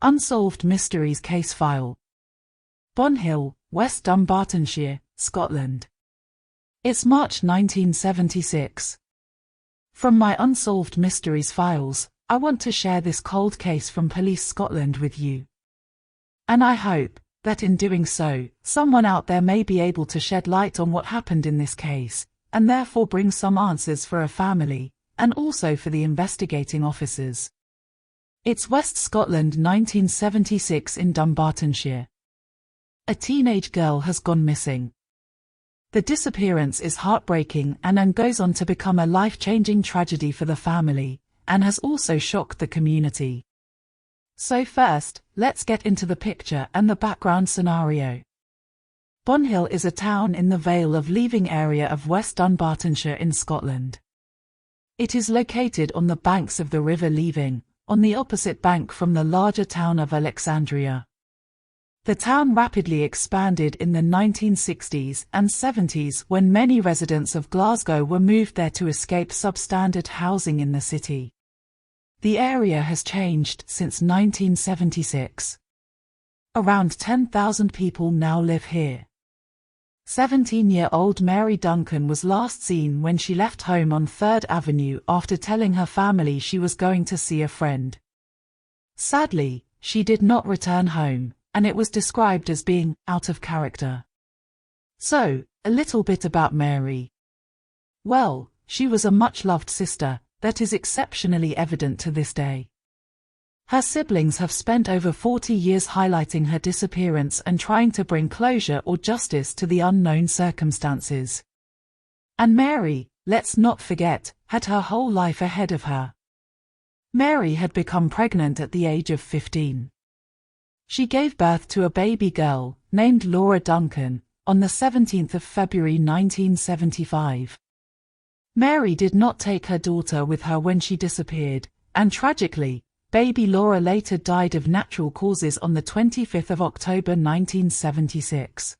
Unsolved Mysteries Case File. Bonhill, West Dunbartonshire, Scotland. It's March 1976. From my Unsolved Mysteries files, I want to share this cold case from Police Scotland with you. And I hope that in doing so, someone out there may be able to shed light on what happened in this case, and therefore bring some answers for a family, and also for the investigating officers. It's West Scotland 1976 in Dunbartonshire. A teenage girl has gone missing. The disappearance is heartbreaking and then goes on to become a life-changing tragedy for the family, and has also shocked the community. So first, let's get into the picture and the background scenario. Bonhill is a town in the Vale of Leaving area of West Dunbartonshire in Scotland. It is located on the banks of the River Leaving, on the opposite bank from the larger town of Alexandria. The town rapidly expanded in the 1960s and 70s when many residents of Glasgow were moved there to escape substandard housing in the city. The area has changed since 1976. Around 10,000 people now live here. 17-year-old Mary Duncan was last seen when she left home on 3rd Avenue after telling her family she was going to see a friend. Sadly, she did not return home, and it was described as being out of character. So, a little bit about Mary. Well, she was a much-loved sister, that is exceptionally evident to this day. Her siblings have spent over 40 years highlighting her disappearance and trying to bring closure or justice to the unknown circumstances. And Mary, let's not forget, had her whole life ahead of her. Mary had become pregnant at the age of 15. She gave birth to a baby girl, named Laura Duncan, on the 17th of February 1975. Mary did not take her daughter with her when she disappeared, and tragically, baby Laura later died of natural causes on the 25th of October 1976.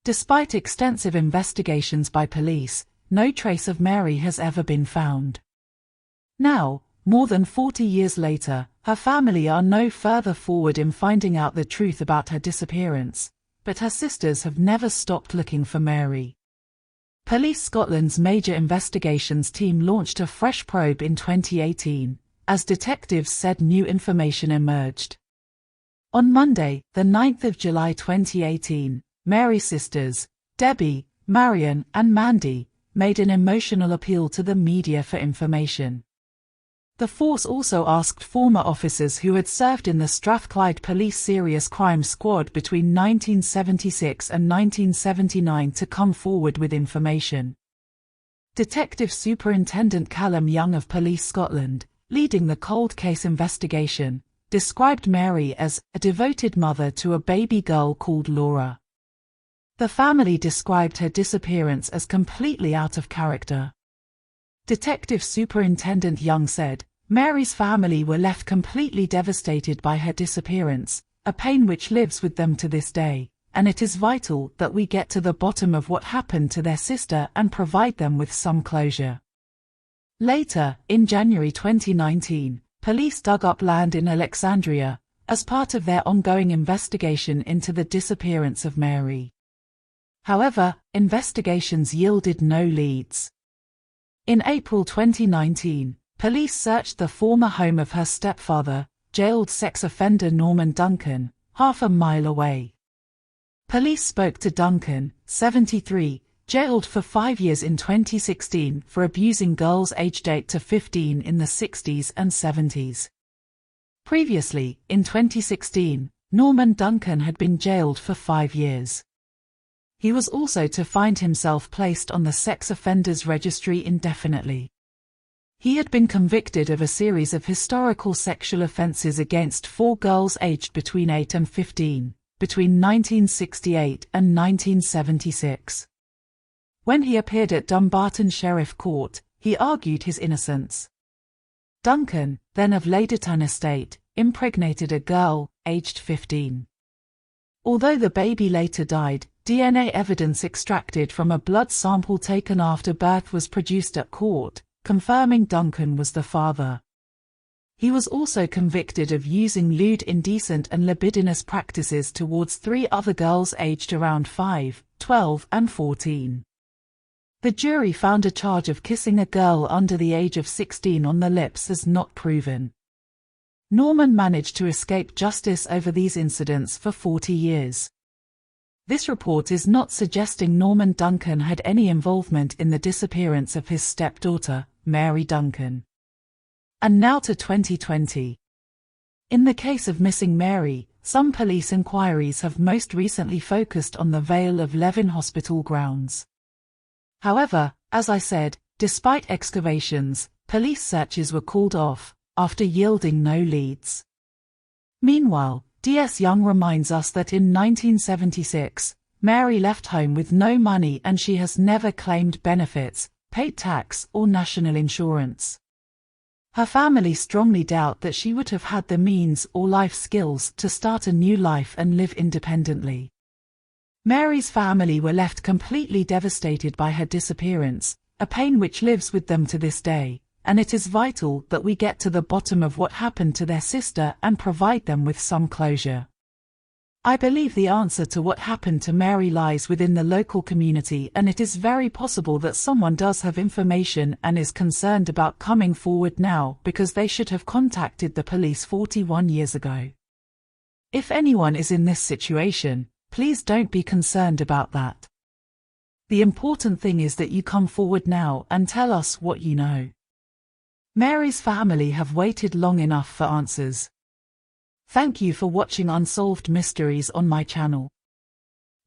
Despite extensive investigations by police, no trace of Mary has ever been found. Now, more than 40 years later, her family are no further forward in finding out the truth about her disappearance, but her sisters have never stopped looking for Mary. Police Scotland's major investigations team launched a fresh probe in 2018, as detectives said new information emerged. On Monday, the 9th of July 2018, Mary's sisters, Debbie, Marion and Mandy, made an emotional appeal to the media for information. The force also asked former officers who had served in the Strathclyde Police Serious Crime Squad between 1976 and 1979 to come forward with information. Detective Superintendent Callum Young of Police Scotland, leading the cold case investigation, described Mary as a devoted mother to a baby girl called Laura. The family described her disappearance as completely out of character. Detective Superintendent Young said, Mary's family were left completely devastated by her disappearance, a pain which lives with them to this day, and it is vital that we get to the bottom of what happened to their sister and provide them with some closure. Later, in January 2019, police dug up land in Alexandria, as part of their ongoing investigation into the disappearance of Mary. However, investigations yielded no leads. In April 2019, police searched the former home of her stepfather, jailed sex offender Norman Duncan, half a mile away. Police spoke to Duncan, 73, jailed for 5 years in 2016 for abusing girls aged 8 to 15 in the 60s and 70s. Previously, in 2016, Norman Duncan had been jailed for 5 years. He was also to find himself placed on the sex offenders registry indefinitely. He had been convicted of a series of historical sexual offences against 4 girls aged between 8 and 15, between 1968 and 1976. When he appeared at Dumbarton Sheriff Court, he argued his innocence. Duncan, then of Ladyton Estate, impregnated a girl, aged 15. Although the baby later died, DNA evidence extracted from a blood sample taken after birth was produced at court, confirming Duncan was the father. He was also convicted of using lewd, indecent and libidinous practices towards 3 other girls aged around 5, 12 and 14. The jury found a charge of kissing a girl under the age of 16 on the lips as not proven. Norman managed to escape justice over these incidents for 40 years. This report is not suggesting Norman Duncan had any involvement in the disappearance of his stepdaughter, Mary Duncan. And now to 2020. In the case of missing Mary, some police inquiries have most recently focused on the Vale of Levin Hospital grounds. However, as I said, despite excavations, police searches were called off, after yielding no leads. Meanwhile, DS Young reminds us that in 1976, Mary left home with no money and she has never claimed benefits, paid tax or national insurance. Her family strongly doubt that she would have had the means or life skills to start a new life and live independently. Mary's family were left completely devastated by her disappearance, a pain which lives with them to this day, and it is vital that we get to the bottom of what happened to their sister and provide them with some closure. I believe the answer to what happened to Mary lies within the local community, and it is very possible that someone does have information and is concerned about coming forward now because they should have contacted the police 41 years ago. If anyone is in this situation, please don't be concerned about that. The important thing is that you come forward now and tell us what you know. Mary's family have waited long enough for answers. Thank you for watching Unsolved Mysteries on my channel.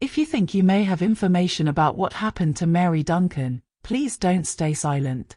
If you think you may have information about what happened to Mary Duncan, please don't stay silent.